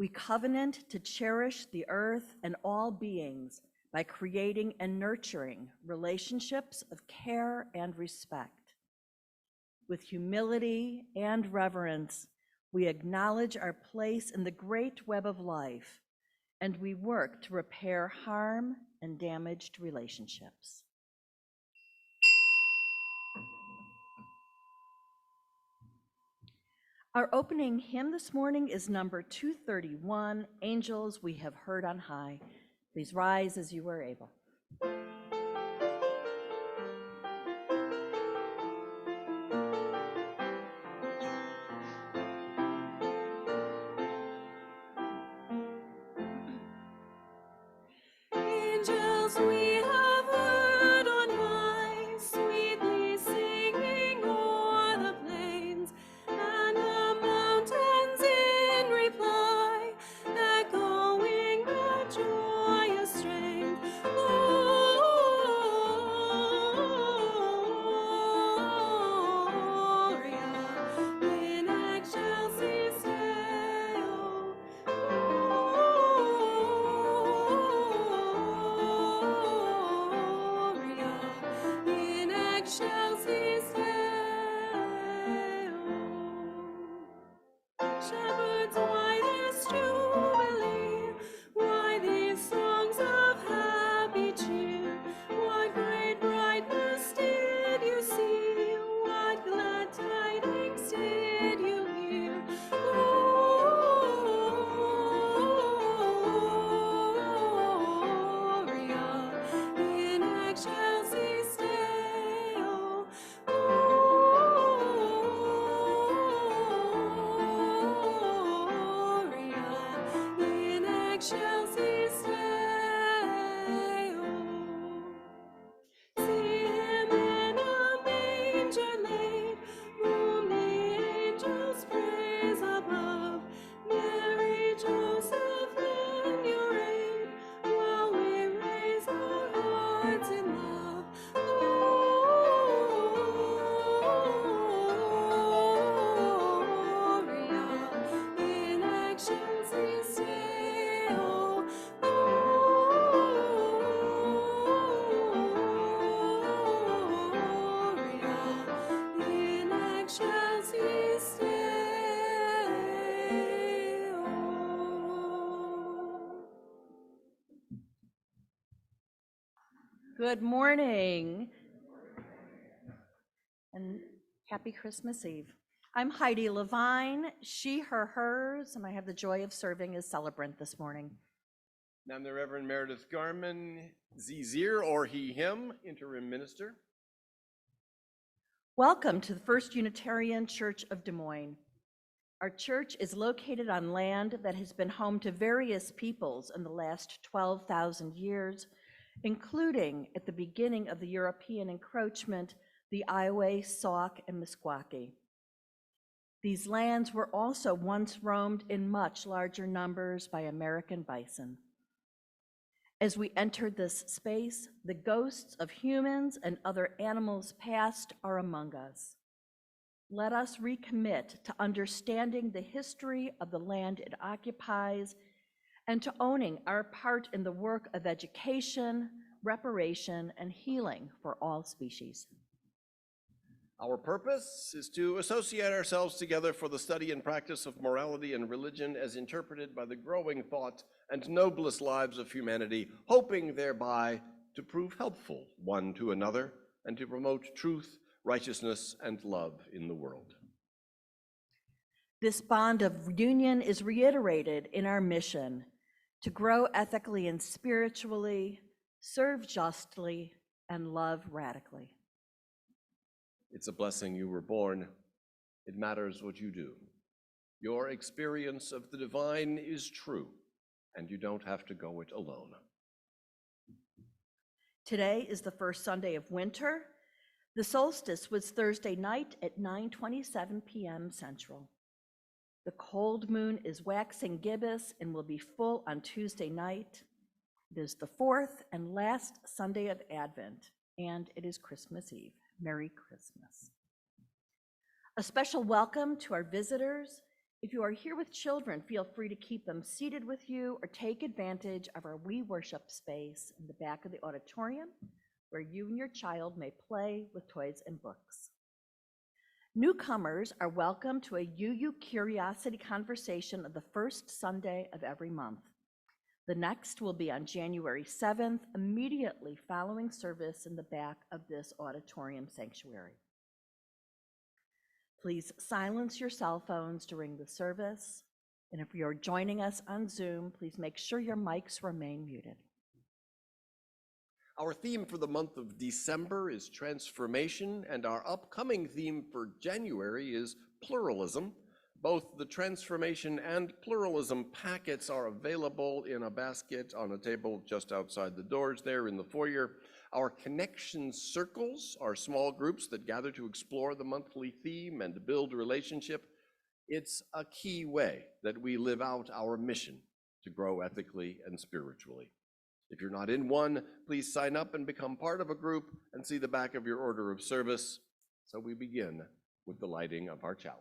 We covenant to cherish the earth and all beings by creating and nurturing relationships of care and respect. With humility and reverence, we acknowledge our place in the great web of life, and we work to repair harm and damaged relationships. Our opening hymn this morning is number 231, Angels We Have Heard on High. Please rise as you are able. Angels we have heard on high, sweetly singing o'er the plains and the mountains in reply, echoing the joyous strain. Gloria in excelsis Deo. Gloria in excelsis Deo. Shepherds, why this jubilee? Why these songs of happy cheer? What great brightness did you see? What glad tidings did you hear? Gloria in excelsis Deo. Gloria in excelsis Deo. See him in a manger laid, whom the angels praise above. Mary, Joseph, lend your aid, while we raise our hearts in love. Gloria in excelsis Deo. Gloria in excelsis Deo. Good morning and happy Christmas Eve. I'm Heidi Levine, she, her, hers, and I have the joy of serving as celebrant this morning. And I'm the Reverend Meredith Garmon, Zir or he, him, interim minister. Welcome to the First Unitarian Church of Des Moines. Our church is located on land that has been home to various peoples in the last 12,000 years, including at the beginning of the European encroachment, the Iowa, Sauk, and Meskwaki. These lands were also once roamed in much larger numbers by American bison. As we entered this space, the ghosts of humans and other animals past are among us. Let us recommit to understanding the history of the land it occupies and to owning our part in the work of education, reparation, and healing for all species. Our purpose is to associate ourselves together for the study and practice of morality and religion as interpreted by the growing thought and noblest lives of humanity, hoping thereby to prove helpful one to another and to promote truth, righteousness, and love in the world. This bond of union is reiterated in our mission to grow ethically and spiritually, serve justly, and love radically. It's a blessing you were born. It matters what you do. Your experience of the divine is true, and you don't have to go it alone. Today is the first Sunday of winter. The solstice was Thursday night at 9:27 p.m. Central. The cold moon is waxing gibbous and will be full on Tuesday night. It is the fourth and last Sunday of Advent, and it is Christmas Eve. Merry Christmas. A special welcome to our visitors If you are here with children, feel free to keep them seated with you or take advantage of our We Worship space in the back of the auditorium where you and your child may play with toys and books. Newcomers are welcome to a UU Curiosity Conversation of the first Sunday of every month. The next will be on January 7th, immediately following service in the back of this auditorium sanctuary. Please silence your cell phones during the service, and if you're joining us on Zoom, please make sure your mics remain muted. Our theme for the month of December is transformation, and our upcoming theme for January is pluralism. Both the transformation and pluralism packets are available in a basket on a table just outside the doors there in the foyer. Our connection circles are small groups that gather to explore the monthly theme and build relationship. It's a key way that we live out our mission to grow ethically and spiritually. If you're not in one, please sign up and become part of a group and see the back of your order of service. So we begin with the lighting of our chalice.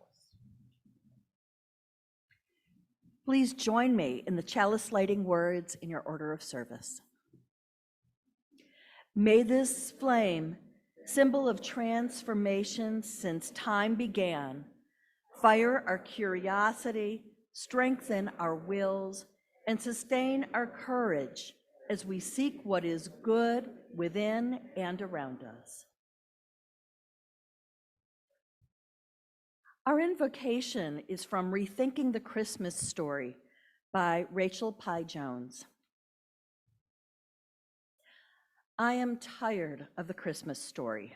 Please join me in the chalice lighting words in your order of service. May this flame, symbol of transformation since time began, fire our curiosity, strengthen our wills, and sustain our courage as we seek what is good within and around us. Our invocation is from Rethinking the Christmas Story by Rachel Pye Jones. I am tired of the Christmas story.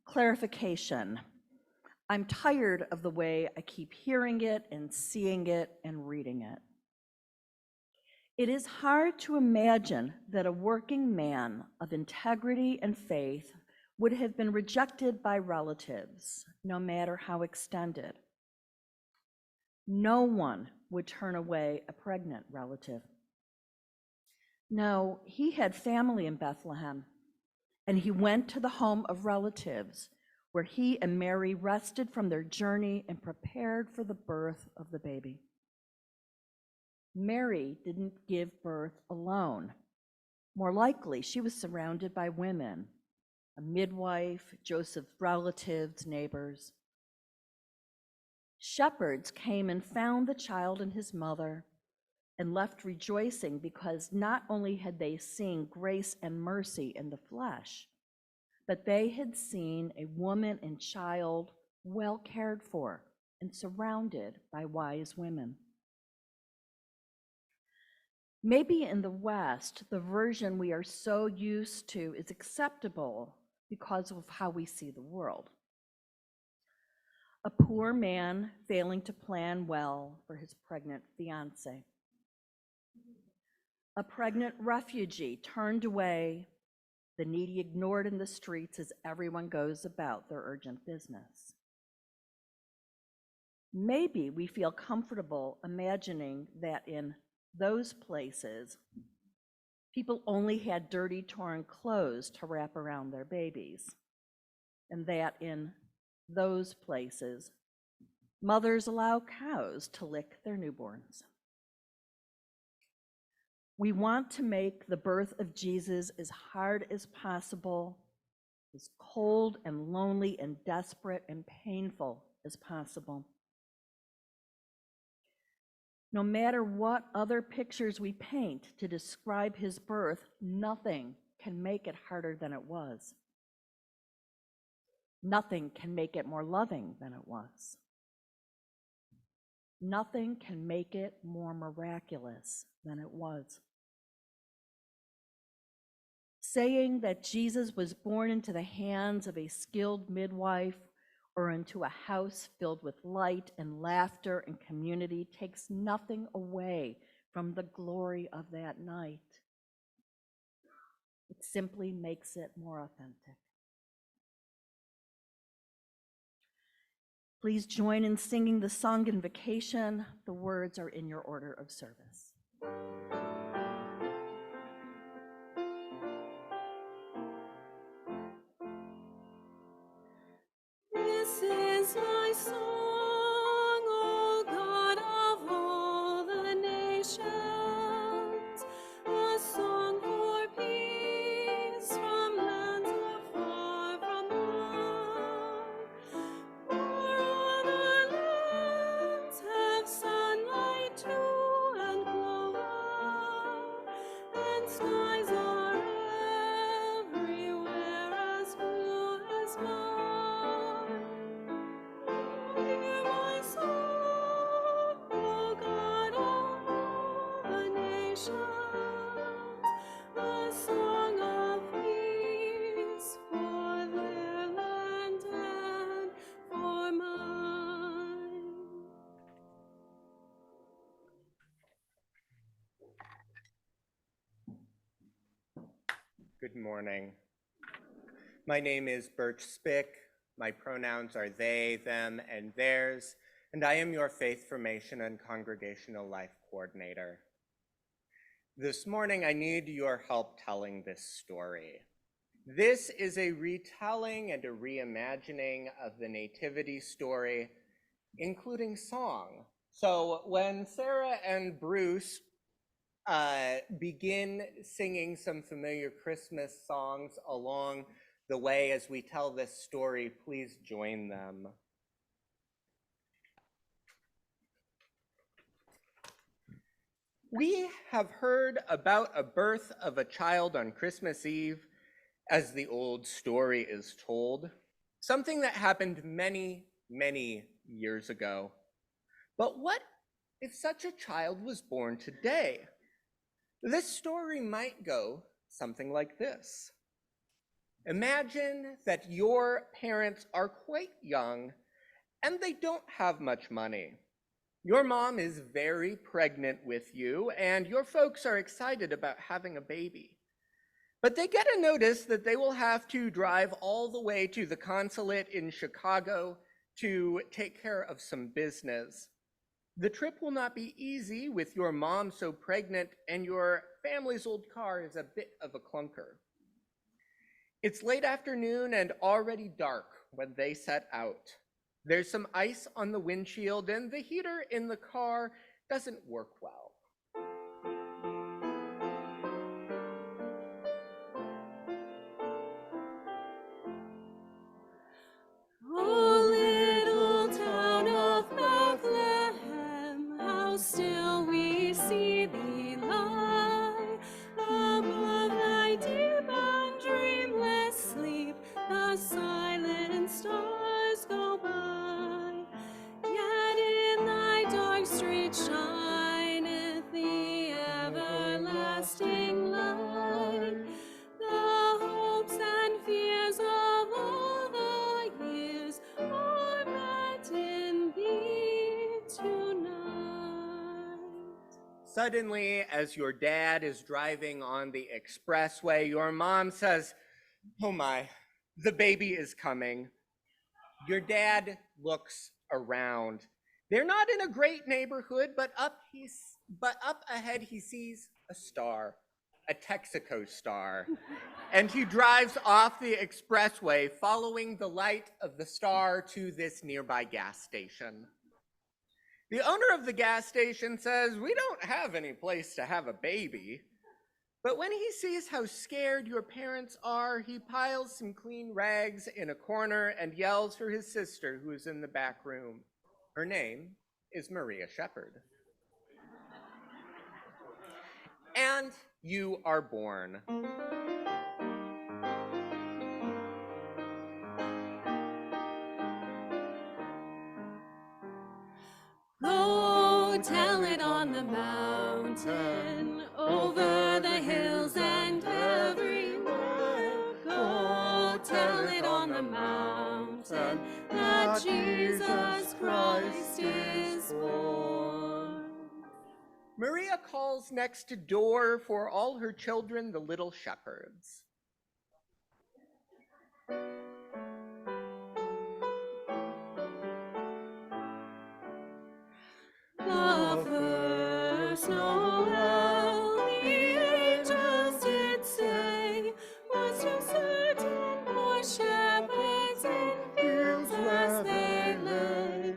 Clarification. I'm tired of the way I keep hearing it and seeing it and reading it. It is hard to imagine that a working man of integrity and faith would have been rejected by relatives, no matter how extended. No one would turn away a pregnant relative. No, he had family in Bethlehem, and he went to the home of relatives where he and Mary rested from their journey and prepared for the birth of the baby. Mary didn't give birth alone. More likely, she was surrounded by women, a midwife, Joseph's relatives, neighbors. Shepherds came and found the child and his mother and left rejoicing because not only had they seen grace and mercy in the flesh, but they had seen a woman and child well cared for and surrounded by wise women. Maybe in the West, the version we are so used to is acceptable because of how we see the world. A poor man failing to plan well for his pregnant fiancée. A pregnant refugee turned away, the needy ignored in the streets as everyone goes about their urgent business. Maybe we feel comfortable imagining that in those places, people only had dirty, torn clothes to wrap around their babies, and that in those places, mothers allow cows to lick their newborns. We want to make the birth of Jesus as hard as possible, as cold and lonely and desperate and painful as possible. No matter what other pictures we paint to describe his birth, nothing can make it harder than it was. Nothing can make it more loving than it was. Nothing can make it more miraculous than it was. Saying that Jesus was born into the hands of a skilled midwife or into a house filled with light and laughter and community takes nothing away from the glory of that night. It simply makes it more authentic. Please join in singing the song Invocation. The words are in your order of service. This is my song, Good morning. My name is Birch Spick. My pronouns are they, them, and theirs, and I am your Faith Formation and Congregational Life Coordinator. This morning, I need your help telling this story. This is a retelling and a reimagining of the Nativity story, including song. So when Sarah and Bruce begin singing some familiar Christmas songs along the way as we tell this story, please join them. We have heard about a birth of a child on Christmas Eve, as the old story is told, something that happened many, many years ago. But what if such a child was born today? This story might go something like this. Imagine that your parents are quite young and they don't have much money. Your mom is very pregnant with you and your folks are excited about having a baby. But they get a notice that they will have to drive all the way to the consulate in Chicago to take care of some business. The trip will not be easy with your mom so pregnant and your family's old car is a bit of a clunker. It's late afternoon and already dark when they set out. There's some ice on the windshield and the heater in the car doesn't work well. Oh, little town of Bethlehem, how still we see thee lie. Above thy deep and dreamless sleep, the silent stars go by. Yet in thy dark street shineth the everlasting light. The hopes and fears of all the years are met in thee tonight. Suddenly, as your dad is driving on the expressway, your mom says, "Oh my, the baby is coming." Your dad looks around. They're not in a great neighborhood, but up ahead he sees a star, a Texaco star. And he drives off the expressway following the light of the star to this nearby gas station. The owner of the gas station says, "We don't have any place to have a baby." But when he sees how scared your parents are, he piles some clean rags in a corner and yells for his sister who is in the back room. Her name is Maria Shepherd. And you are born. Go tell it on the mountain, over the hills and everywhere. Go tell it on the mountain that Jesus Christ is born. Maria calls next door for all her children, the little shepherds. The first Noel, the angels did say, was to certain poor shepherds in fields as they lay,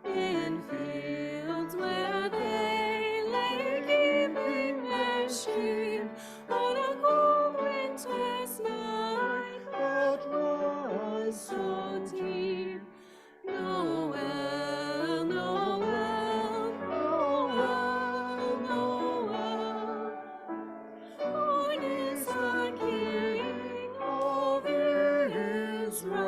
in fields where they lay keeping their sheep on a cold winter's night that was so deep. Noel, Noel, Noel, Noel, born is our King of Israel.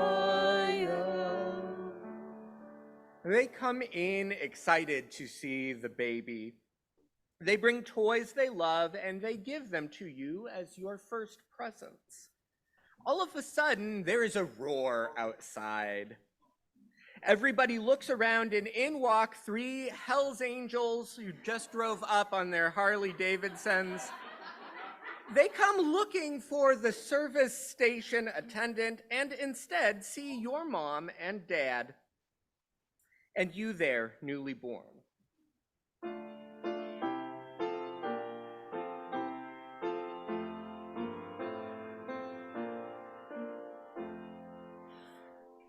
They come in excited to see the baby. They bring toys they love and they give them to you as your first presents. All of a sudden, there is a roar outside. Everybody looks around and in walk three Hell's Angels who just drove up on their Harley Davidsons. They come looking for the service station attendant and instead see your mom and dad and you there, newly born.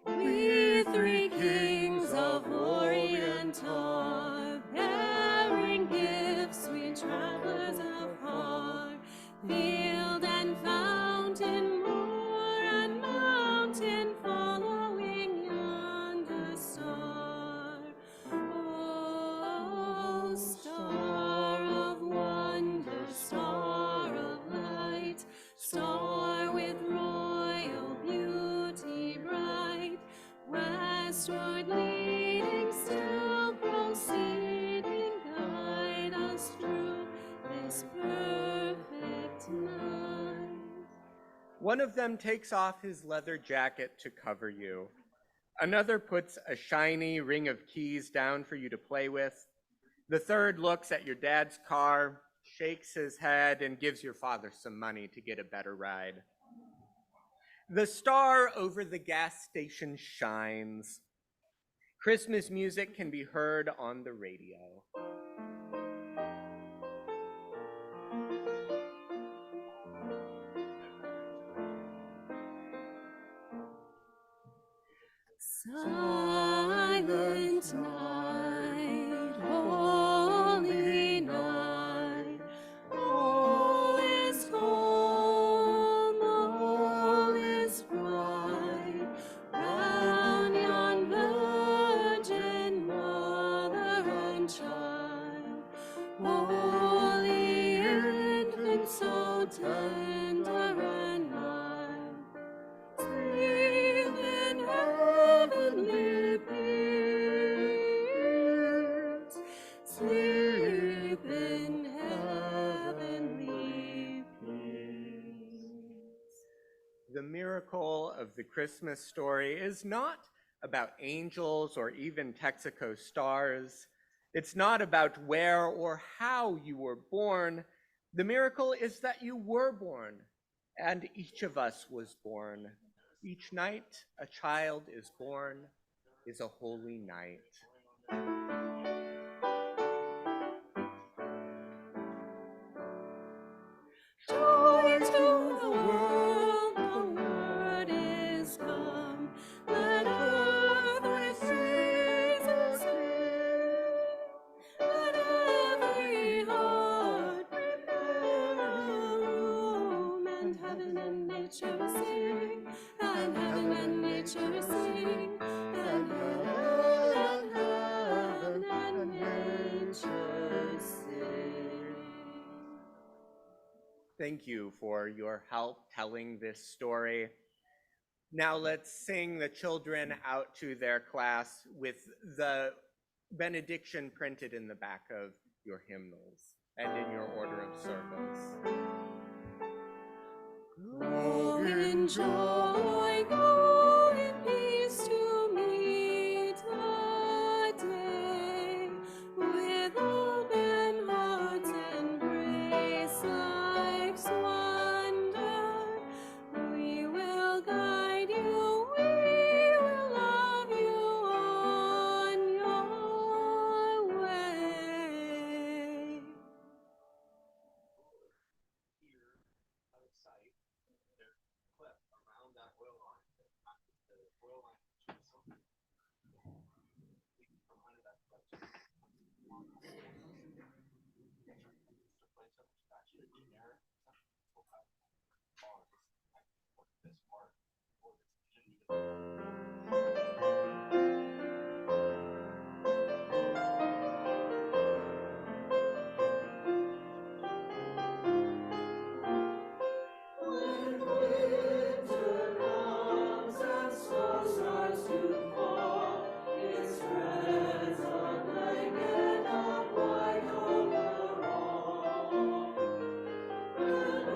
We three kings of Orient are, bearing gifts, we travelers of heart, field and fountain, moor and mountain, following yonder star. Oh, star of wonder, star of light, star with royal beauty bright, westward leading, still proceeding, guide us through this perfect night. One of them takes off his leather jacket to cover you. Another puts a shiny ring of keys down for you to play with. The third looks at your dad's car, shakes his head, and gives your father some money to get a better ride. The star over the gas station shines. Christmas music can be heard on the radio. Silent night, holy night, all is calm, all is bright, round yon virgin mother and child, holy infant, so tender and mild, sleep in heavenly peace, sleep in heavenly peace. The miracle of the Christmas story is not about angels or even Texaco stars. It's not about where or how you were born. The miracle is that you were born, and each of us was born. Each night a child is born is a holy night. Joy to the world, the word is come. Let earth with praises fill. Let every heart prepare a room, and heaven and nature sing, and heaven and nature sing, and heaven and nature sing. Thank you for your help telling this story. Now let's sing the children out to their class with the benediction printed in the back of your hymnals and in your order of service. Go in joy, go in peace to meet the day, with open hearts embrace life's wonder. We will guide you, we will love you on your way. When winter comes and snow starts to fall, it spreads a blanket of white over all. And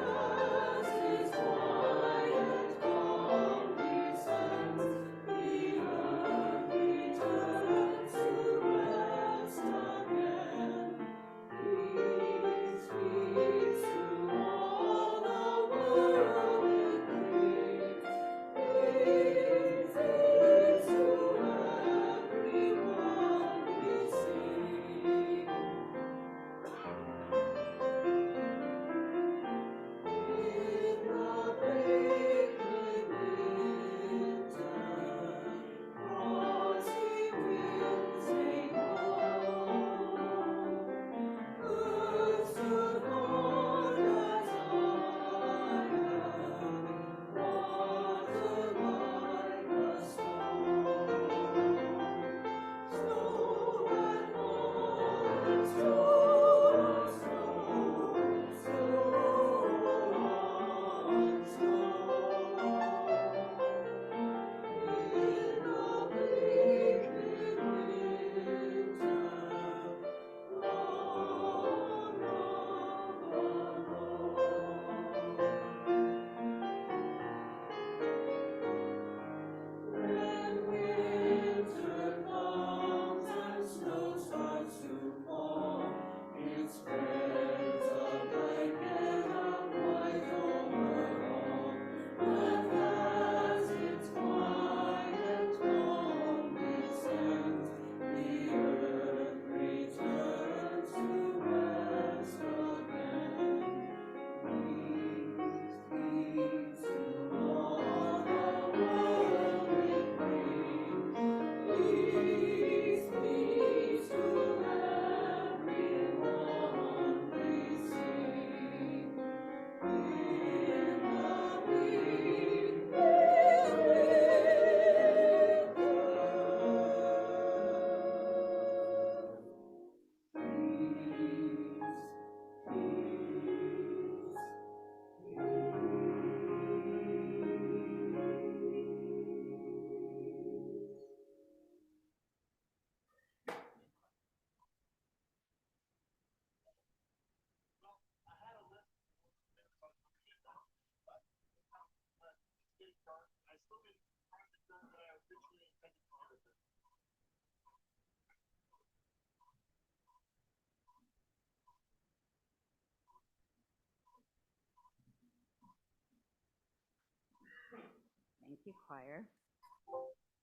you, choir.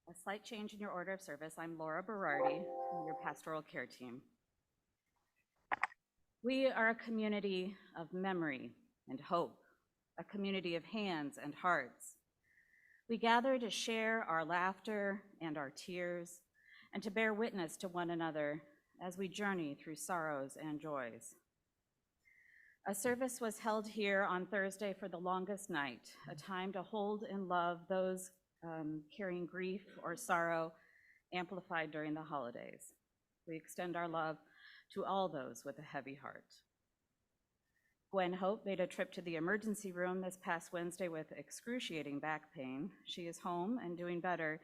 A slight change in your order of service. I'm Laura Berardi from your pastoral care team. We are a community of memory and hope, a community of hands and hearts. We gather to share our laughter and our tears and to bear witness to one another as we journey through sorrows and joys. A service was held here on Thursday for the longest night, a time to hold and love those carrying grief or sorrow amplified during the holidays. We extend our love to all those with a heavy heart. Gwen Hope made a trip to the emergency room this past Wednesday with excruciating back pain. She is home and doing better,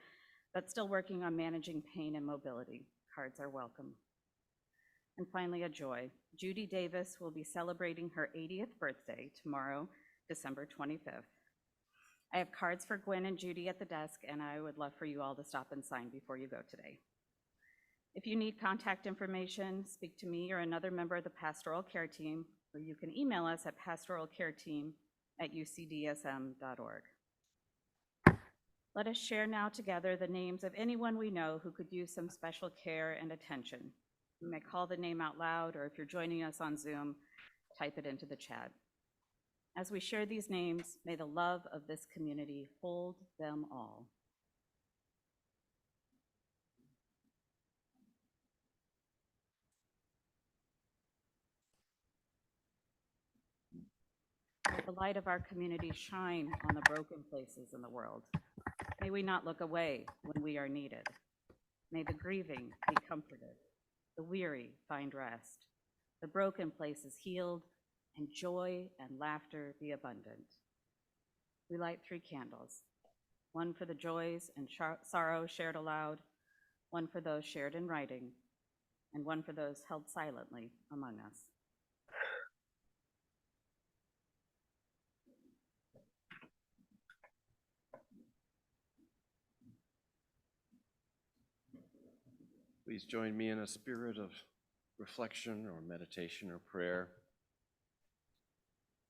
but still working on managing pain and mobility. Cards are welcome. And finally, a joy. Judy Davis will be celebrating her 80th birthday tomorrow, December 25th. I have cards for Gwen and Judy at the desk, and I would love for you all to stop and sign before you go today. If you need contact information, speak to me or another member of the pastoral care team, or you can email us at pastoralcareteam@ucdsm.org. Let us share now together the names of anyone we know who could use some special care and attention. You may call the name out loud, or if you're joining us on Zoom, type it into the chat. As we share these names, may the love of this community hold them all. May the light of our community shine on the broken places in the world. May we not look away when we are needed. May the grieving be comforted, the weary find rest, the broken places healed, and joy and laughter be abundant. We light 3 candles, one for the joys and sorrow shared aloud, one for those shared in writing, and one for those held silently among us. Please join me in a spirit of reflection or meditation or prayer.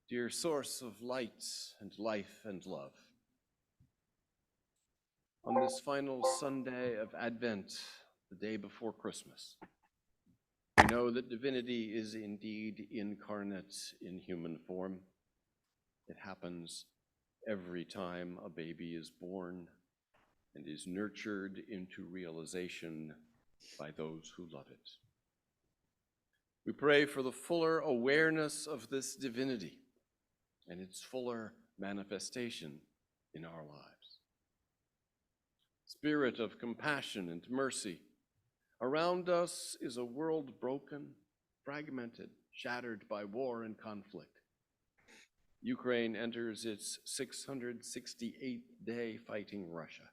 Dear source of light and life and love, on this final Sunday of Advent, the day before Christmas, we know that divinity is indeed incarnate in human form. It happens every time a baby is born and is nurtured into realization by those who love it. We pray for the fuller awareness of this divinity and its fuller manifestation in our lives. Spirit of compassion and mercy, around us is a world broken, fragmented, shattered by war and conflict. Ukraine enters its 668th day fighting Russia.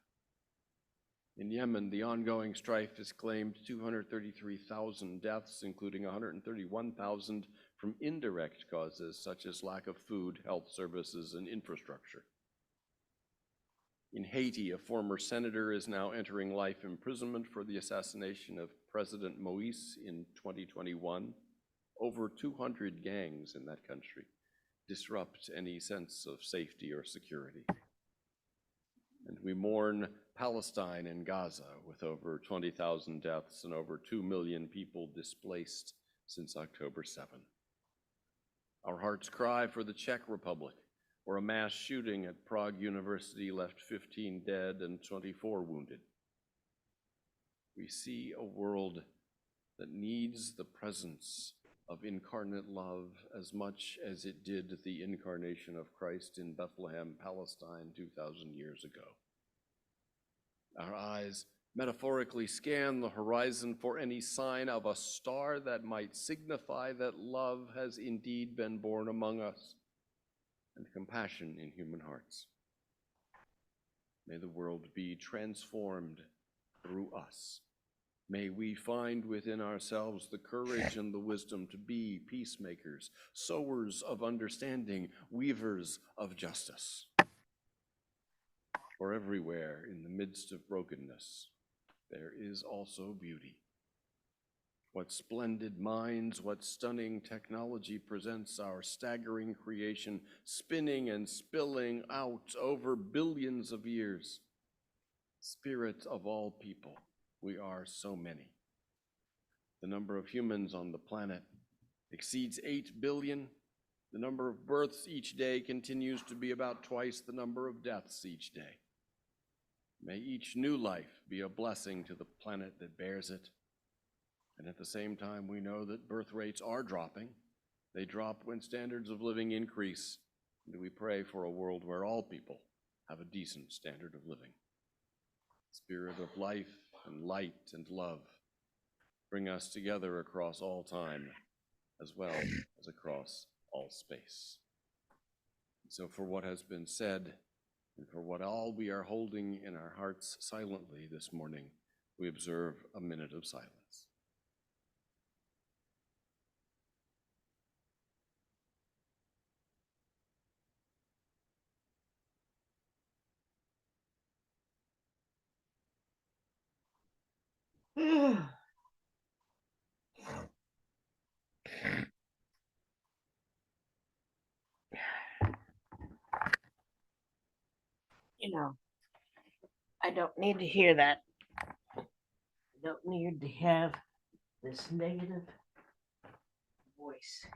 In Yemen, the ongoing strife has claimed 233,000 deaths, including 131,000 from indirect causes such as lack of food, health services, and infrastructure. In Haiti, a former senator is now entering life imprisonment for the assassination of President Moïse in 2021. Over 200 gangs in that country disrupt any sense of safety or security. And we mourn Palestine and Gaza with over 20,000 deaths and over 2 million people displaced since October 7. Our hearts cry for the Czech Republic, where a mass shooting at Prague University left 15 dead and 24 wounded. We see a world that needs the presence of incarnate love as much as it did the incarnation of Christ in Bethlehem, Palestine, 2,000 years ago. Our eyes metaphorically scan the horizon for any sign of a star that might signify that love has indeed been born among us and compassion in human hearts. May the world be transformed through us. May we find within ourselves the courage and the wisdom to be peacemakers, sowers of understanding, weavers of justice. For everywhere in the midst of brokenness, there is also beauty. What splendid minds, what stunning technology presents our staggering creation, spinning and spilling out over billions of years. Spirit of all people, we are so many. The number of humans on the planet exceeds 8 billion. The number of births each day continues to be about twice the number of deaths each day. May each new life be a blessing to the planet that bears it. And at the same time, we know that birth rates are dropping. They drop when standards of living increase. And we pray for a world where all people have a decent standard of living. Spirit of life and light and love, bring us together across all time as well as across all space. So for what has been said and for what all we are holding in our hearts silently this morning, we observe a minute of silence. You know, I don't need to hear that. I don't need to have this negative voice.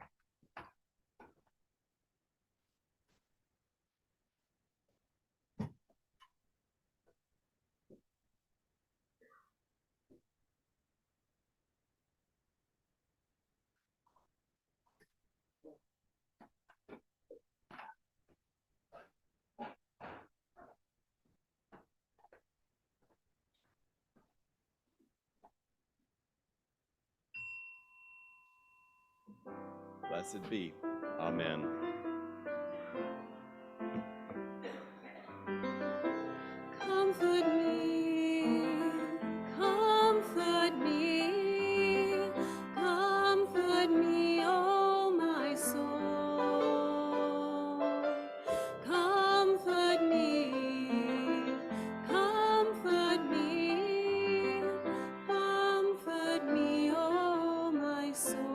Blessed be. Amen. Comfort me, comfort me, comfort me, oh my soul. Comfort me, comfort me, comfort me, oh my soul.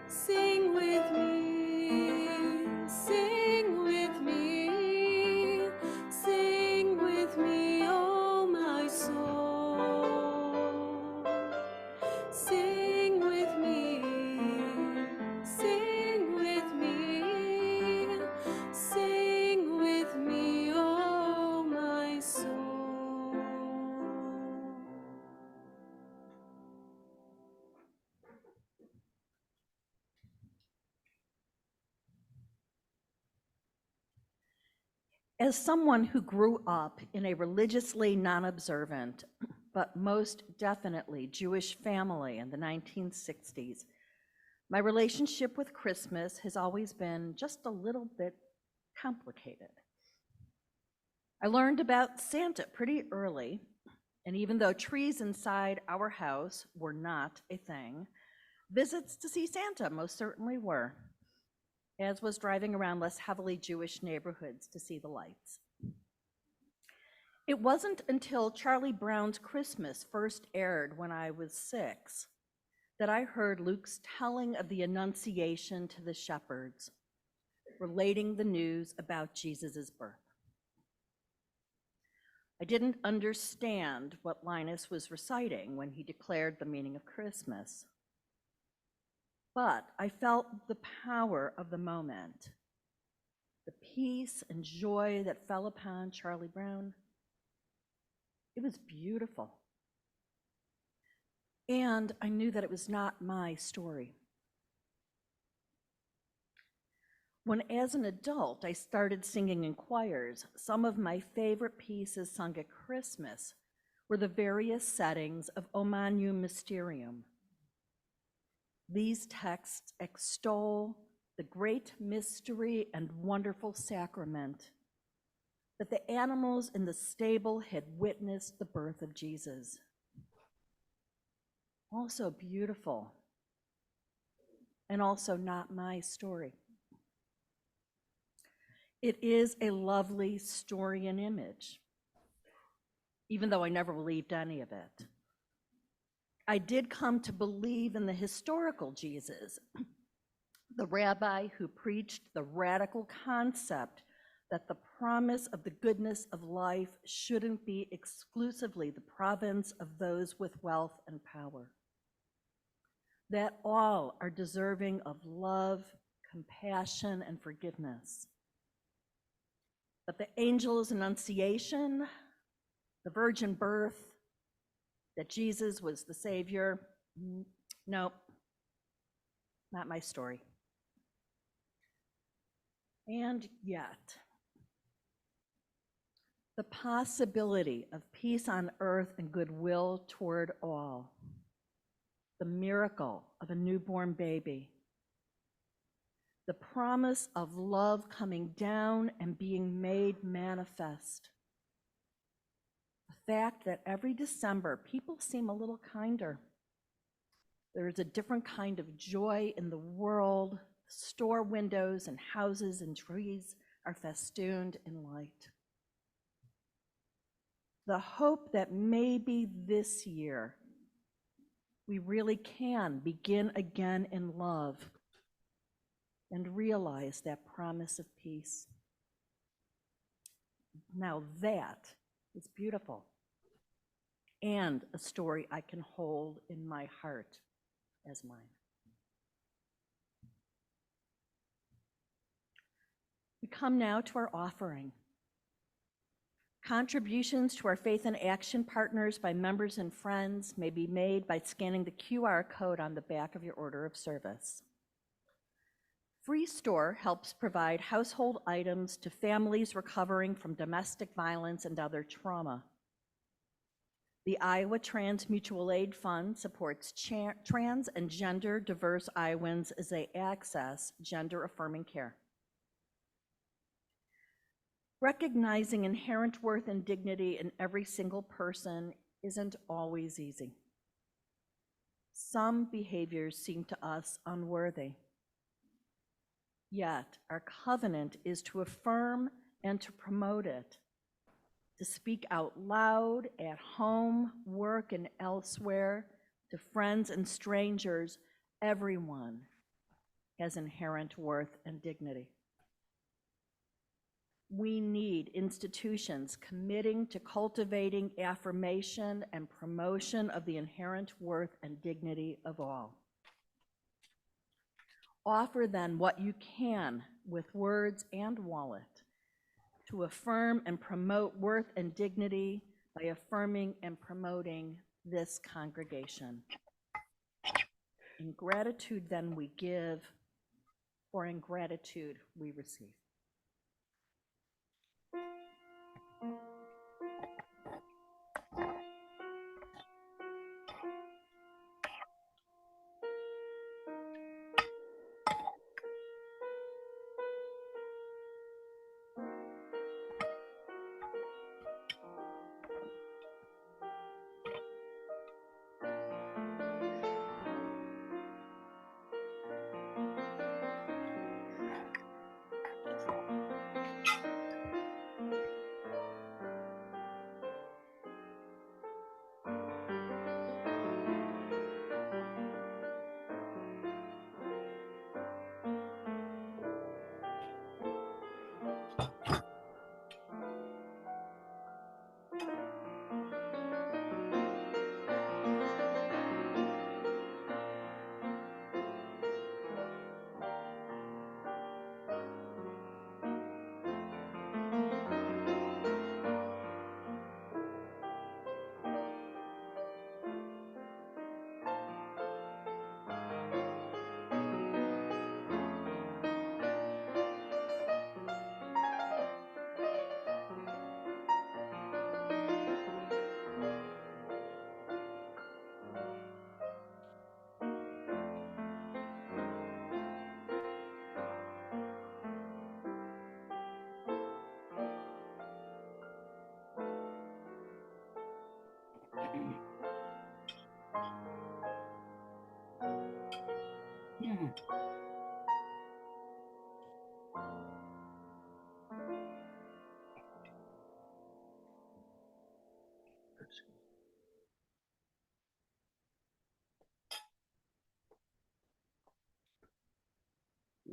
Sing with me, sing with me, sing with me, oh my soul. Sing with me, sing with me, sing with me, oh my soul. As someone who grew up in a religiously non-observant, but most definitely Jewish family in the 1960s, my relationship with Christmas has always been just a little bit complicated. I learned about Santa pretty early, and even though trees inside our house were not a thing, visits to see Santa most certainly were, as was driving around less heavily Jewish neighborhoods to see the lights. It wasn't until Charlie Brown's Christmas first aired when I was 6 that I heard Luke's telling of the Annunciation to the shepherds, relating the news about Jesus' birth. I didn't understand what Linus was reciting when he declared the meaning of Christmas, but I felt the power of the moment, the peace and joy that fell upon Charlie Brown. It was beautiful. And I knew that it was not my story. When, as an adult, I started singing in choirs, some of my favorite pieces sung at Christmas were the various settings of O Magnum Mysterium. These texts extol the great mystery and wonderful sacrament that the animals in the stable had witnessed the birth of Jesus. Also beautiful, and also not my story. It is a lovely story and image, even though I never believed any of it. I did come to believe in the historical Jesus, the rabbi who preached the radical concept that the promise of the goodness of life shouldn't be exclusively the province of those with wealth and power, that all are deserving of love, compassion, and forgiveness. But the angel's annunciation, the virgin birth, that Jesus was the Savior, nope, not my story. And yet, the possibility of peace on earth and goodwill toward all, the miracle of a newborn baby, the promise of love coming down and being made manifest, the fact that every December people seem a little kinder. There is a different kind of joy in the world. Store windows and houses and trees are festooned in light. The hope that maybe this year we really can begin again in love and realize that promise of peace. Now that is beautiful and a story I can hold in my heart as mine. We come now to our offering. Contributions to our Faith in Action partners by members and friends may be made by scanning the QR code on the back of your order of service. Free Store helps provide household items to families recovering from domestic violence and other trauma. The Iowa Trans Mutual Aid Fund supports trans and gender diverse Iowans as they access gender-affirming care. Recognizing inherent worth and dignity in every single person isn't always easy. Some behaviors seem to us unworthy. Yet our covenant is to affirm and to promote it, to speak out loud at home, work, and elsewhere, to friends and strangers. Everyone has inherent worth and dignity. We need institutions committing to cultivating affirmation and promotion of the inherent worth and dignity of all. Offer then what you can with words and wallet to affirm and promote worth and dignity by affirming and promoting this congregation. In gratitude then we give, or in gratitude we receive.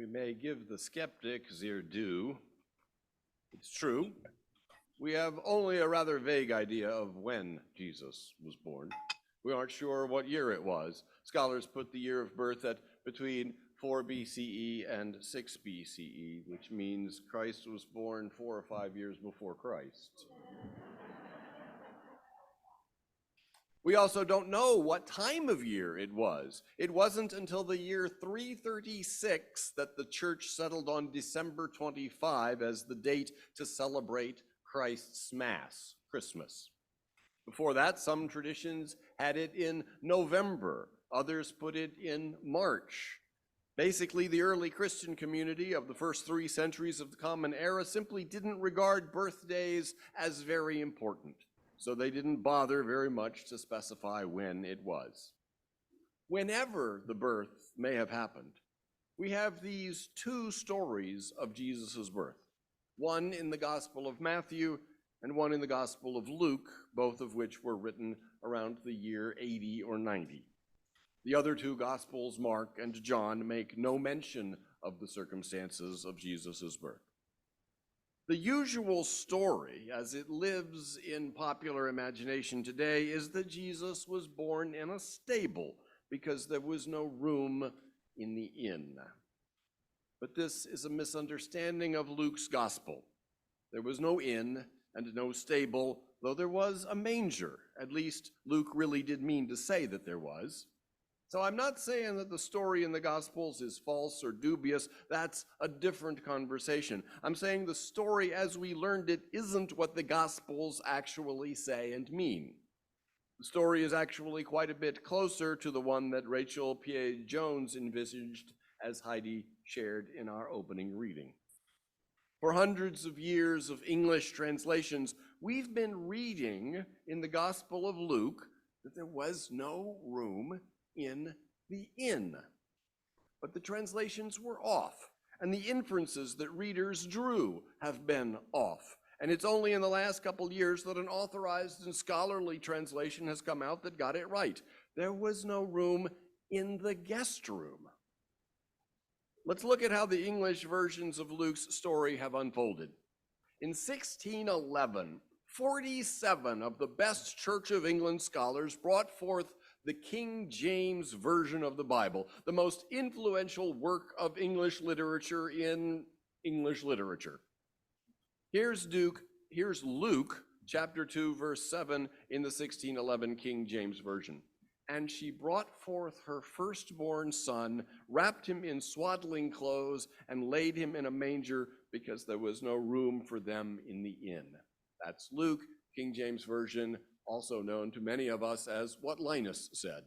we may give the skeptic their due. It's true, we have only a rather vague idea of when Jesus was born. We aren't sure what year it was. Scholars put the year of birth at between 4 BCE and 6 BCE, which means Christ was born 4 or 5 years before Christ. We also don't know what time of year it was. It wasn't until the year 336 that the church settled on December 25 as the date to celebrate Christ's Mass, Christmas. Before that, some traditions had it in November, others put it in March. Basically, the early Christian community of the first 3 centuries of the Common Era simply didn't regard birthdays as very important, so they didn't bother very much to specify when it was. Whenever the birth may have happened, we have these 2 stories of Jesus' birth, one in the Gospel of Matthew and one in the Gospel of Luke, both of which were written around the year 80 or 90. The other 2 Gospels, Mark and John, make no mention of the circumstances of Jesus' birth. The usual story, as it lives in popular imagination today, is that Jesus was born in a stable because there was no room in the inn. But this is a misunderstanding of Luke's Gospel. There was no inn and no stable, though there was a manger. At least Luke really did mean to say that there was. So I'm not saying that the story in the Gospels is false or dubious. That's a different conversation. I'm saying the story as we learned it isn't what the Gospels actually say and mean. The story is actually quite a bit closer to the one that Rachel P.A. Jones envisaged, as Heidi shared in our opening reading. For hundreds of years of English translations, we've been reading in the Gospel of Luke that there was no room in the inn. But the translations were off, and the inferences that readers drew have been off. And it's only in the last couple years that an authorized and scholarly translation has come out that got it right. There was no room in the guest room. Let's look at how the English versions of Luke's story have unfolded. In 1611, 47 of the best Church of England scholars brought forth the King James Version of the Bible, the most influential work of English literature in English literature. Here's Luke chapter 2, verse 7 in the 1611 King James Version. And she brought forth her firstborn son, wrapped him in swaddling clothes, and laid him in a manger because there was no room for them in the inn. That's Luke, King James Version, also known to many of us as what Linus said.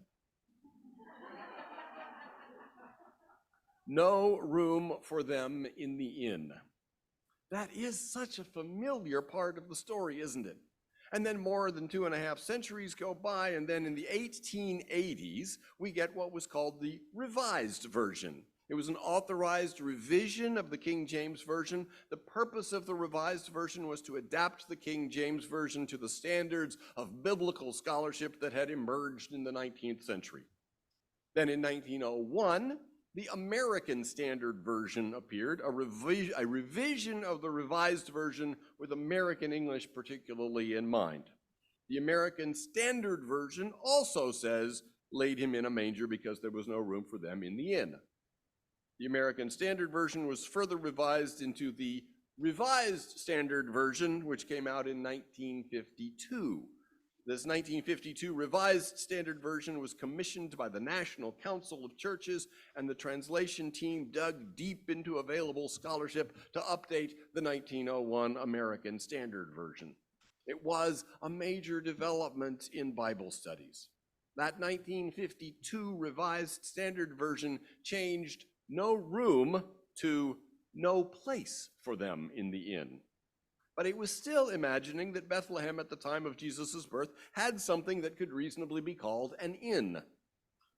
No room for them in the inn. That is such a familiar part of the story, isn't it? And then more than 2.5 centuries go by, and then in the 1880s, we get what was called the Revised Version. It was an authorized revision of the King James Version. The purpose of the Revised Version was to adapt the King James Version to the standards of biblical scholarship that had emerged in the 19th century. Then in 1901, the American Standard Version appeared, a revision of the Revised Version with American English particularly in mind. The American Standard Version also says, laid him in a manger because there was no room for them in the inn. The American Standard Version was further revised into the Revised Standard Version, which came out in 1952. This 1952 Revised Standard Version was commissioned by the National Council of Churches, and the translation team dug deep into available scholarship to update the 1901 American Standard Version. It was a major development in Bible studies. That 1952 Revised Standard Version changed no room to no place for them in the inn. But it was still imagining that Bethlehem at the time of Jesus' birth had something that could reasonably be called an inn.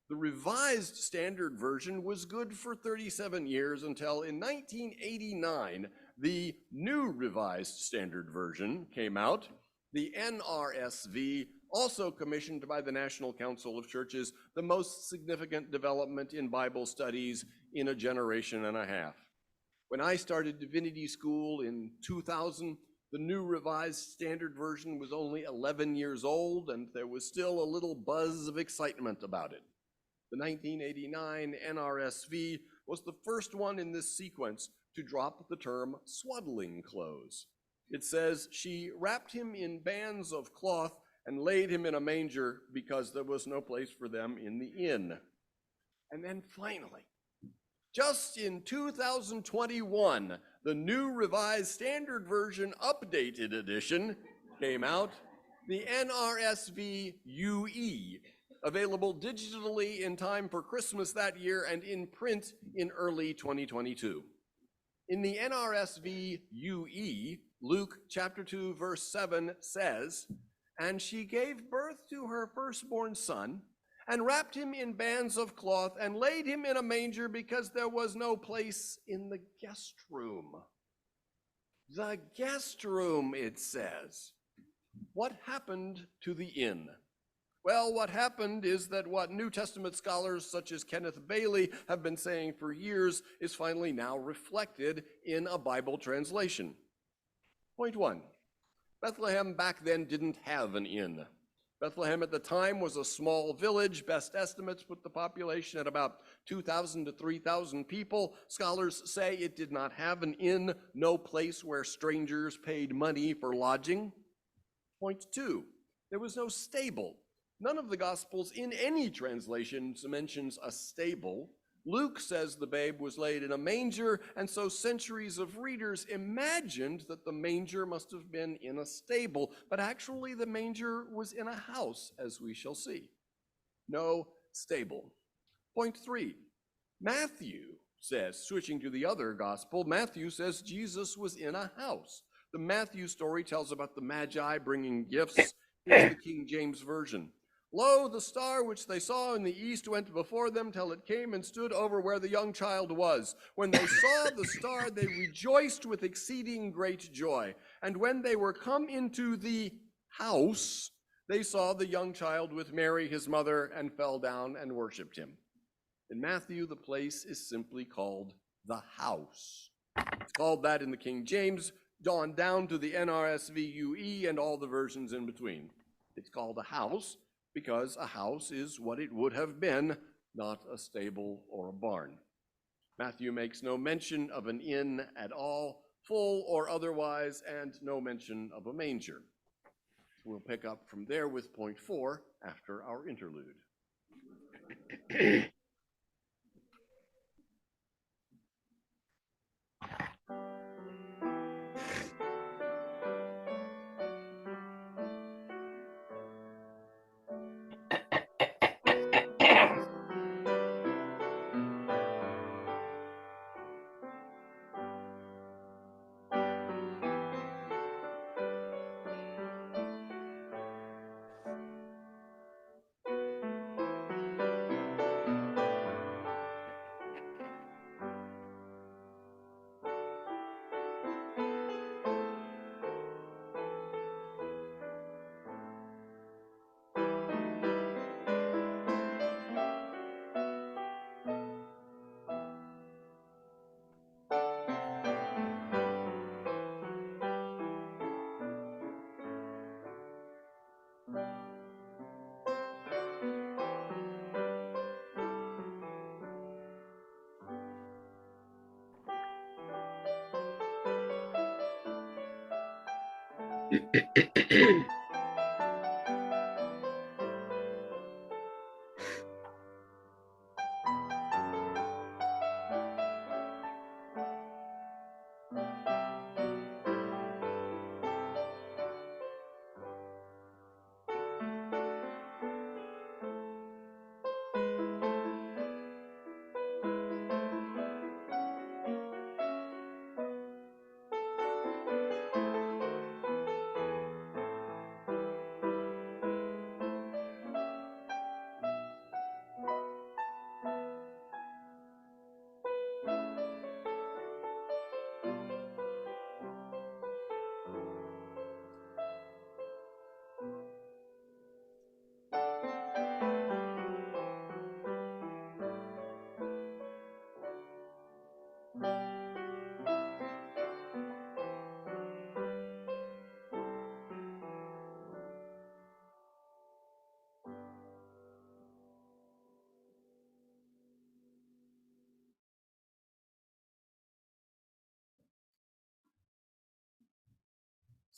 The Revised Standard Version was good for 37 years until in 1989, the new Revised Standard Version came out. The NRSV also commissioned by the National Council of Churches, the most significant development in Bible studies in a generation and a half. When I started divinity school in 2000, the New Revised Standard Version was only 11 years old, and there was still a little buzz of excitement about it. The 1989 NRSV was the first one in this sequence to drop the term swaddling clothes. It says, "She wrapped him in bands of cloth and laid him in a manger because there was no place for them in the inn." And then finally, just in 2021, the New Revised Standard Version Updated Edition came out, the NRSV UE, available digitally in time for Christmas that year and in print in early 2022. In the NRSV UE, Luke chapter 2, verse 7 says, "And she gave birth to her firstborn son, and wrapped him in bands of cloth, and laid him in a manger because there was no place in the guest room." The guest room, it says. What happened to the inn? Well, what happened is that what New Testament scholars such as Kenneth Bailey have been saying for years is finally now reflected in a Bible translation. Point one, Bethlehem back then didn't have an inn. Bethlehem at the time was a small village. Best estimates put the population at about 2,000 to 3,000 people. Scholars say it did not have an inn, no place where strangers paid money for lodging. Point two, there was no stable. None of the Gospels in any translations mentions a stable. Luke says the babe was laid in a manger, and so centuries of readers imagined that the manger must have been in a stable, but actually the manger was in a house, as we shall see. No stable. Point three, Matthew says, switching to the other gospel, Matthew says Jesus was in a house. The Matthew story tells about the Magi bringing gifts. Here's the King James Version. "Lo, the star which they saw in the east went before them till it came and stood over where the young child was. When they saw the star, they rejoiced with exceeding great joy. And when they were come into the house, they saw the young child with Mary, his mother, and fell down and worshiped him." In Matthew, the place is simply called the house. It's called that in the King James, on down to the NRSV UE and all the versions in between. It's called a house because a house is what it would have been, not a stable or a barn. Matthew makes no mention of an inn at all, full or otherwise, and no mention of a manger. We'll pick up from there with point 4 after our interlude.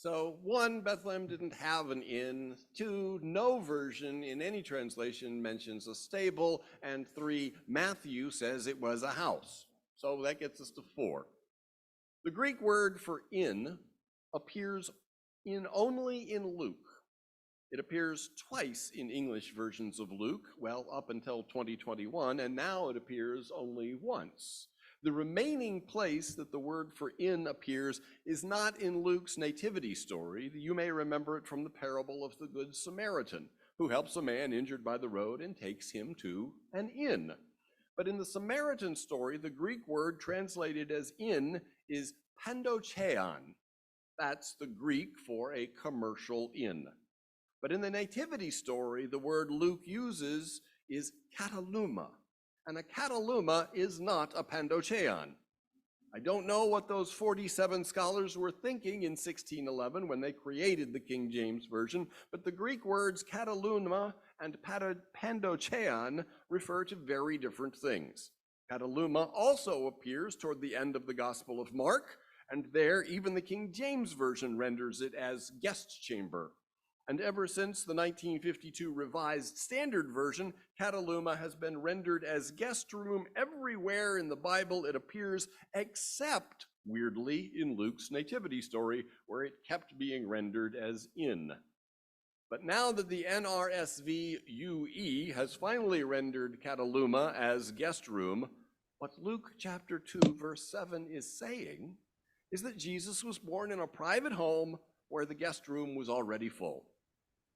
So 1, Bethlehem didn't have an inn. 2, no version in any translation mentions a stable. And 3, Matthew says it was a house. So that gets us to 4. The Greek word for inn appears only in Luke. It appears twice in English versions of Luke, well, up until 2021, and now it appears only once. The remaining place that the word for inn appears is not in Luke's nativity story. You may remember it from the parable of the Good Samaritan, who helps a man injured by the road and takes him to an inn. But in the Samaritan story, the Greek word translated as inn is pandocheon. That's the Greek for a commercial inn. But in the nativity story, the word Luke uses is kataluma. And a kataluma is not a pandocheon. I don't know what those 47 scholars were thinking in 1611 when they created the King James Version, but the Greek words kataluma and pandocheon refer to very different things. Kataluma also appears toward the end of the Gospel of Mark, and there even the King James Version renders it as guest chamber. And ever since the 1952 Revised Standard Version, kataluma has been rendered as guest room everywhere in the Bible it appears, except, weirdly, in Luke's nativity story, where it kept being rendered as inn. But now that the NRSV UE has finally rendered kataluma as guest room, what Luke chapter 2, verse 7 is saying is that Jesus was born in a private home where the guest room was already full.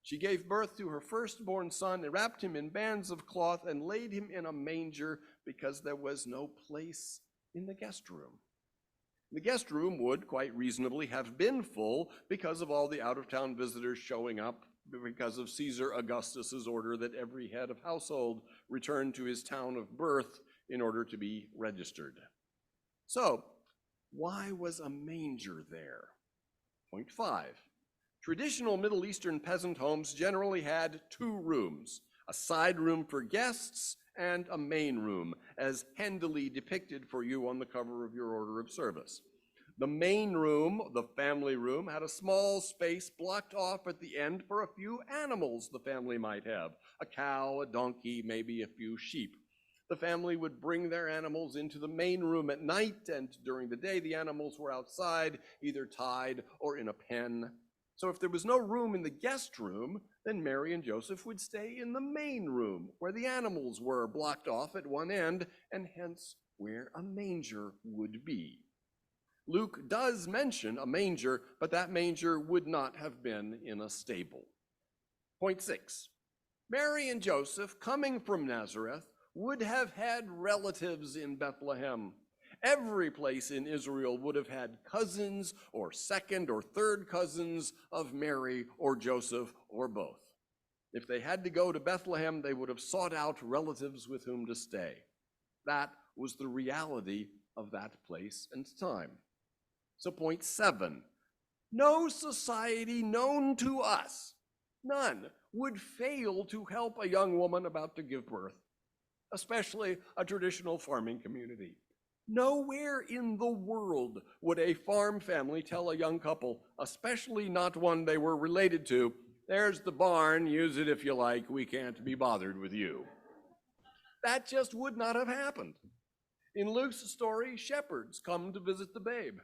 She gave birth to her firstborn son and wrapped him in bands of cloth and laid him in a manger because there was no place in the guest room. The guest room would quite reasonably have been full because of all the out-of-town visitors showing up because of Caesar Augustus's order that every head of household return to his town of birth in order to be registered. So, why was a manger there? Point 5. Traditional Middle Eastern peasant homes generally had 2 rooms, a side room for guests and a main room, as handily depicted for you on the cover of your order of service. The main room, the family room, had a small space blocked off at the end for a few animals the family might have, a cow, a donkey, maybe a few sheep. The family would bring their animals into the main room at night, and during the day the animals were outside, either tied or in a pen. So if there was no room in the guest room, then Mary and Joseph would stay in the main room, where the animals were blocked off at one end, and hence where a manger would be. Luke does mention a manger, but that manger would not have been in a stable. Point 6. Mary and Joseph, coming from Nazareth, would have had relatives in Bethlehem. Every place in Israel would have had cousins or second or third cousins of Mary or Joseph or both. If they had to go to Bethlehem, they would have sought out relatives with whom to stay. That was the reality of that place and time. So point 7, no society known to us, none, would fail to help a young woman about to give birth, especially a traditional farming community. Nowhere in the world would a farm family tell a young couple, especially not one they were related to, "There's the barn, use it if you like, we can't be bothered with you." That just would not have happened. In Luke's story, shepherds come to visit the babe.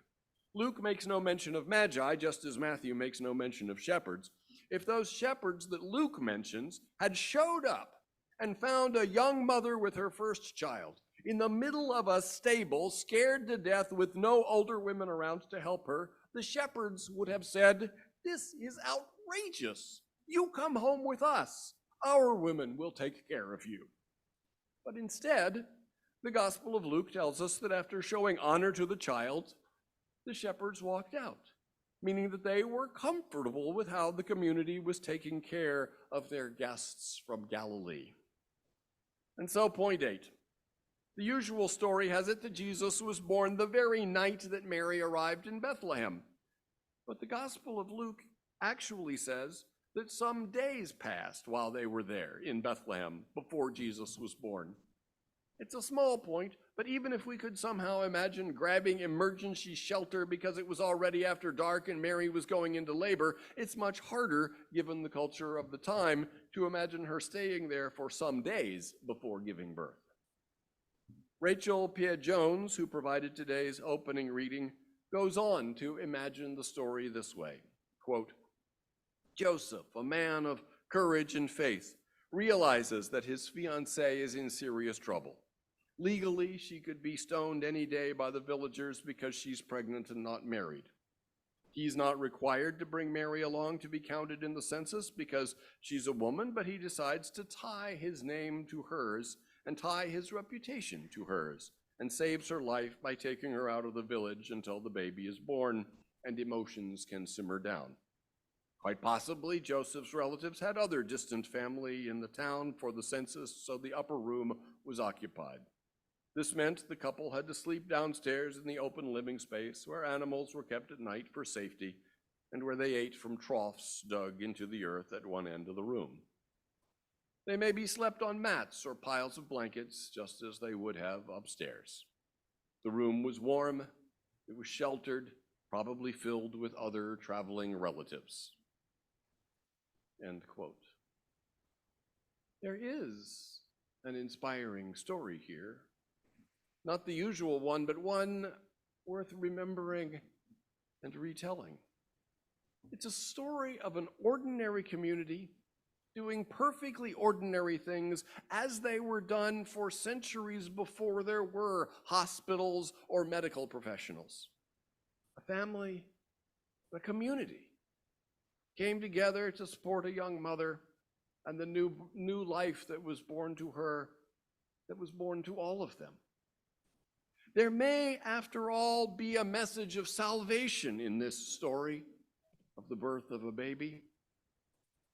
Luke makes no mention of magi, just as Matthew makes no mention of shepherds. If those shepherds that Luke mentions had showed up and found a young mother with her first child in the middle of a stable, scared to death with no older women around to help her, the shepherds would have said, "This is outrageous. You come home with us. Our women will take care of you." But instead, the Gospel of Luke tells us that after showing honor to the child, the shepherds walked out, meaning that they were comfortable with how the community was taking care of their guests from Galilee. And so, point 8. The usual story has it that Jesus was born the very night that Mary arrived in Bethlehem. But the Gospel of Luke actually says that some days passed while they were there in Bethlehem before Jesus was born. It's a small point, but even if we could somehow imagine grabbing emergency shelter because it was already after dark and Mary was going into labor, it's much harder, given the culture of the time, to imagine her staying there for some days before giving birth. Rachel Pierre-Jones, who provided today's opening reading, goes on to imagine the story this way, quote, Joseph, a man of courage and faith, realizes that his fiancée is in serious trouble. Legally, she could be stoned any day by the villagers because she's pregnant and not married. He's not required to bring Mary along to be counted in the census because she's a woman, but he decides to tie his name to hers and tie his reputation to hers, and saves her life by taking her out of the village until the baby is born and emotions can simmer down. Quite possibly, Joseph's relatives had other distant family in the town for the census, so the upper room was occupied. This meant the couple had to sleep downstairs in the open living space where animals were kept at night for safety and where they ate from troughs dug into the earth at one end of the room. They maybe slept on mats or piles of blankets, just as they would have upstairs. The room was warm, it was sheltered, probably filled with other traveling relatives. End quote. There is an inspiring story here. Not the usual one, but one worth remembering and retelling. It's a story of an ordinary community doing perfectly ordinary things as they were done for centuries before there were hospitals or medical professionals. A family, a community came together to support a young mother and the new life that was born to her, that was born to all of them. There may, after all, be a message of salvation in this story of the birth of a baby.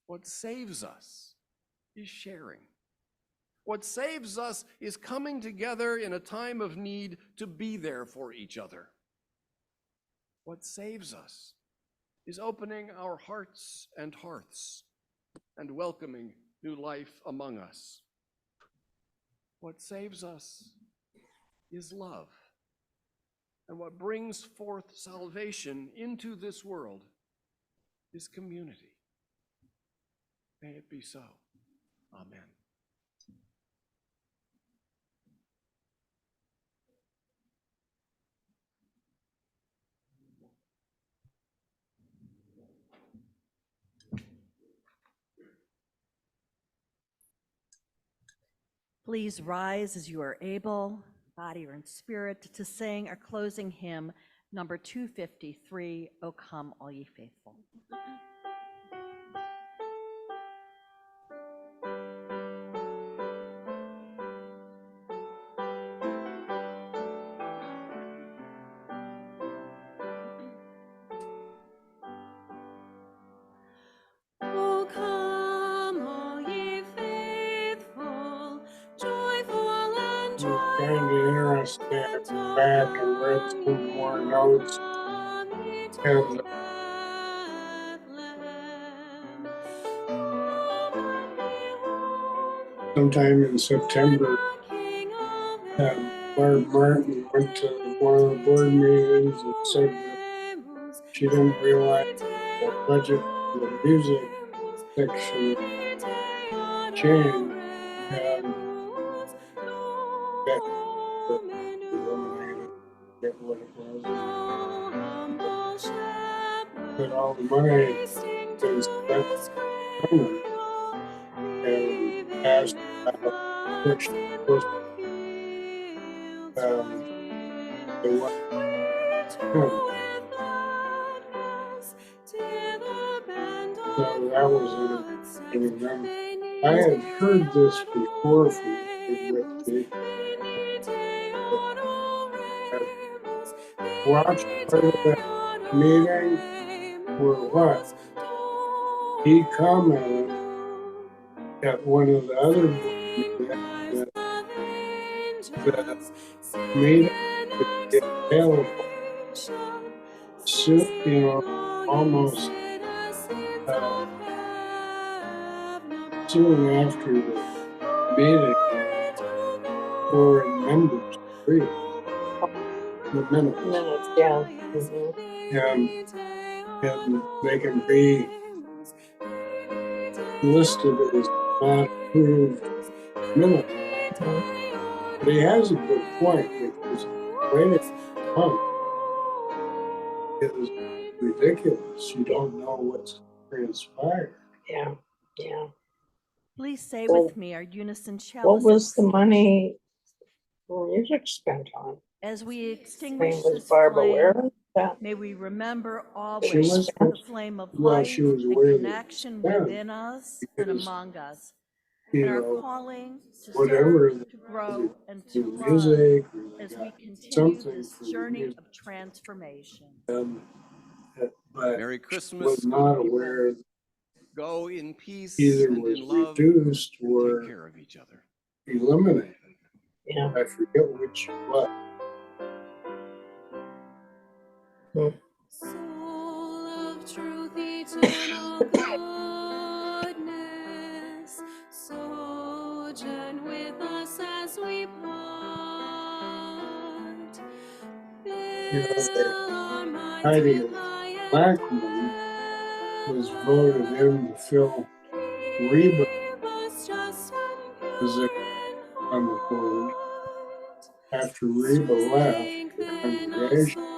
What saves us is sharing. What saves us is coming together in a time of need to be there for each other. What saves us is opening our hearts and hearths and welcoming new life among us. What saves us is love. And what brings forth salvation into this world is community. May it be so. Amen. Please rise as you are able, body or in spirit, to sing our closing hymn, number 253, O Come All Ye Faithful. O come, all ye faithful, joyful and I was kind of interested. I went back and read some more notes. And sometime in September, Barb Martin went to one of the board meetings and said that she didn't realize the budget for the music section changed, and that eliminated what it was, but all the money is spent on and asked about which was the one. So that was it. I had heard this before from Ricky. Watched part of that meeting or what? He commented at one of the other meetings that the meeting would get available soon, almost soon after the meeting, or in members read the minutes. Minutes, yeah. And they can be listed as not approved minutes. But he has a good point, because waiting a month is ridiculous. You don't know what's transpired. Yeah, yeah. Please say Well, with me our unison chalice. What was of the sage. money for music spent on? As we Her extinguish name was this Barbara flame, Ware. That may we remember She always must the have, flame of well, life she was and aware that it connection was bad, within us and because, among us, you and our know, calling to whatever serve, to grow, and to do love music, or they as we got continue something this for the journey music. of transformation. But Merry was Christmas, not good people. aware that Go in peace either and was in love. reduced And or take care of each other. eliminated. yeah. I forget which was. Soul of truth, eternal goodness, sojourn with us as we part. You know, the Fill our minds hiding with of high and black woman was voted in to fill Reba's keep us just and position pure in on the board. heart. After Reba left the Strengthen us, congregation, Lord.